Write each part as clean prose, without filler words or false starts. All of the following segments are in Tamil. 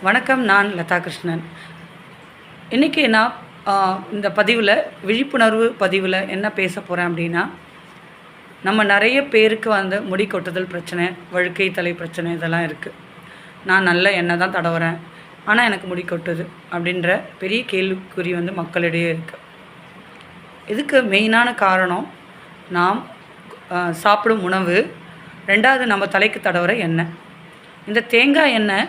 வணக்கம். நான் லதா கிருஷ்ணன். இன்றைக்கி நான் இந்த பதிவில் விழிப்புணர்வு பதிவில் என்ன பேச போகிறேன் அப்படின்னா, நம்ம நிறைய பேருக்கு முடி கொட்டுதல் பிரச்சனை, வழுக்கை தலை பிரச்சனை இதெல்லாம் இருக்குது. நான் நல்ல எண்ணெய் தான் தடவுறேன், ஆனால் எனக்கு முடி கொட்டுது அப்படின்ற பெரிய கேள்விக்குறி மக்களிடையே இருக்குது. இதுக்கு மெயினான காரணம் நாம் சாப்பிடும் உணவு, ரெண்டாவது நம்ம தலைக்கு தடவுற எண்ணெய். இந்த தேங்காய் எண்ணெய்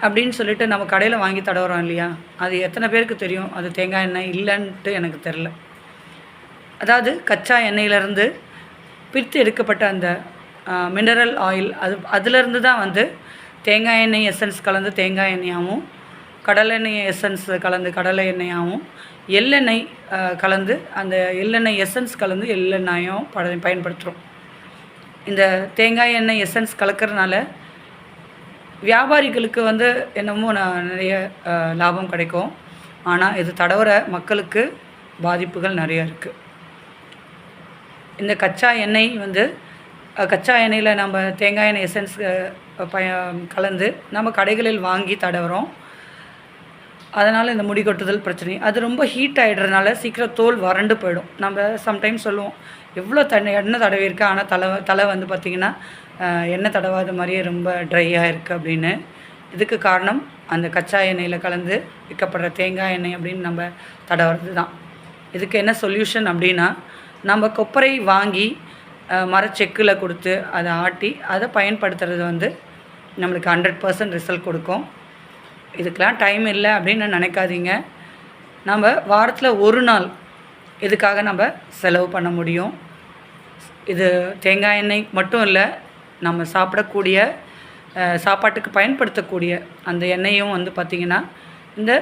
அப்படின்னு சொல்லிட்டு நம்ம கடையில் வாங்கி தடவுறோம் இல்லையா, அது எத்தனை பேருக்கு தெரியும் அது தேங்காய் எண்ணெய் இல்லைன்ட்டு எனக்கு தெரில. அதாவது கச்சா எண்ணெயிலேருந்து பிரித்து எடுக்கப்பட்ட அந்த மினரல் ஆயில், அதிலேருந்து தான் தேங்காய் எண்ணெய் எசன்ஸ் கலந்து தேங்காய் எண்ணெயாகவும், கடலெண்ணெய் எசன்ஸ் கலந்து கடலை எண்ணெயாகவும், எள்ளெண்ணெய் கலந்து அந்த எள்ளெண்ணெய் எசன்ஸ் கலந்து எள்ளெண்ணெயும் பயன்படுத்துகிறோம். இந்த தேங்காய் எண்ணெய் எசன்ஸ் கலக்கிறதுனால வியாபாரிகளுக்கு என்னமோ நிறைய லாபம் கிடைக்கும், ஆனால் இது தடவுற மக்களுக்கு பாதிப்புகள் நிறையா இருக்குது. இந்த கச்சா எண்ணெய் கச்சா எண்ணெயில் நம்ம தேங்காய் எண்ணெய் எசன்ஸ் கலந்து நம்ம கடைகளில் வாங்கி தடவுறோம். அதனால் இந்த முடி கொட்டுதல் பிரச்சனை அது ரொம்ப ஹீட் ஆகிடுறதுனால சீக்கிரம் தோல் வறண்டு போயிடும். நம்ம சம்டைம்ஸ் சொல்லுவோம், எவ்வளோ எண்ணெய் தடவி இருக்குது, ஆனால் தலை பார்த்திங்கன்னா எண்ணெய் தடவாத மாதிரியே ரொம்ப ட்ரையாக இருக்குது அப்படின்னு. இதுக்கு காரணம் அந்த கச்சா எண்ணெயில் கலந்து விற்கப்படுற தேங்காய் எண்ணெய் அப்படின்னு நம்ம தடவுறது தான். இதுக்கு என்ன சொல்யூஷன் அப்படின்னா, நம்ம கொப்பரை வாங்கி மரச்செக்கில் கொடுத்து அதை ஆட்டி அதை பயன்படுத்துறது நம்மளுக்கு 100% ரிசல்ட் கொடுக்கும். இதுக்கெலாம் டைம் இல்லை அப்படின்னு நினைக்காதீங்க. நம்ம வாரத்தில் ஒரு நாள் இதுக்காக நம்ம செலவு பண்ண முடியும். இது தேங்காய் எண்ணெய் மட்டும் இல்லை, நம்ம சாப்பிடக்கூடிய சாப்பாட்டுக்கு பயன்படுத்தக்கூடிய அந்த எண்ணெயும் பார்த்திங்கன்னா இந்த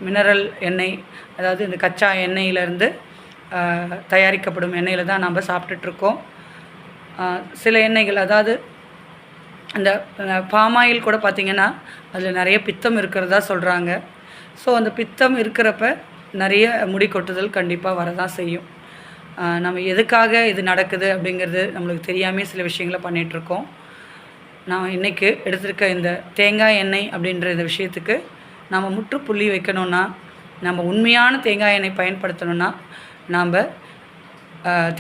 மினரல் எண்ணெய், அதாவது இந்த கச்சா எண்ணெயிலேருந்து தயாரிக்கப்படும் எண்ணெயில் தான் நம்ம சாப்பிட்டுட்ருக்கோம். சில எண்ணெய்கள், அதாவது அந்த பாமாயில் கூட பார்த்திங்கன்னா அதில் நிறைய பித்தம் இருக்கிறதா சொல்கிறாங்க. ஸோ அந்த பித்தம் இருக்கிறப்ப நிறைய முடி கொட்டுதல் கண்டிப்பாக வரதான் செய்யும். நம்ம எதுக்காக இது நடக்குது அப்படிங்கிறது நம்மளுக்கு தெரியாமே சில விஷயங்களை பண்ணிகிட்ருக்கோம். நான் இன்றைக்கி எடுத்திருக்க இந்த தேங்காய் எண்ணெய் அப்படின்ற இந்த விஷயத்துக்கு நம்ம முற்றுப்புள்ளி வைக்கணுன்னா, நம்ம உண்மையான தேங்காய் எண்ணெய் பயன்படுத்தணுன்னா, நாம்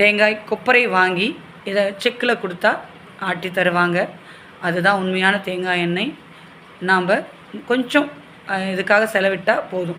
தேங்காய் கொப்பரை வாங்கி இதை செக்கில் கொடுத்தா ஆட்டி தருவாங்க. அதுதான் உண்மையான தேங்காய் எண்ணெய். நாம் கொஞ்சம் இதுக்காக செலவிட்டால் போதும்.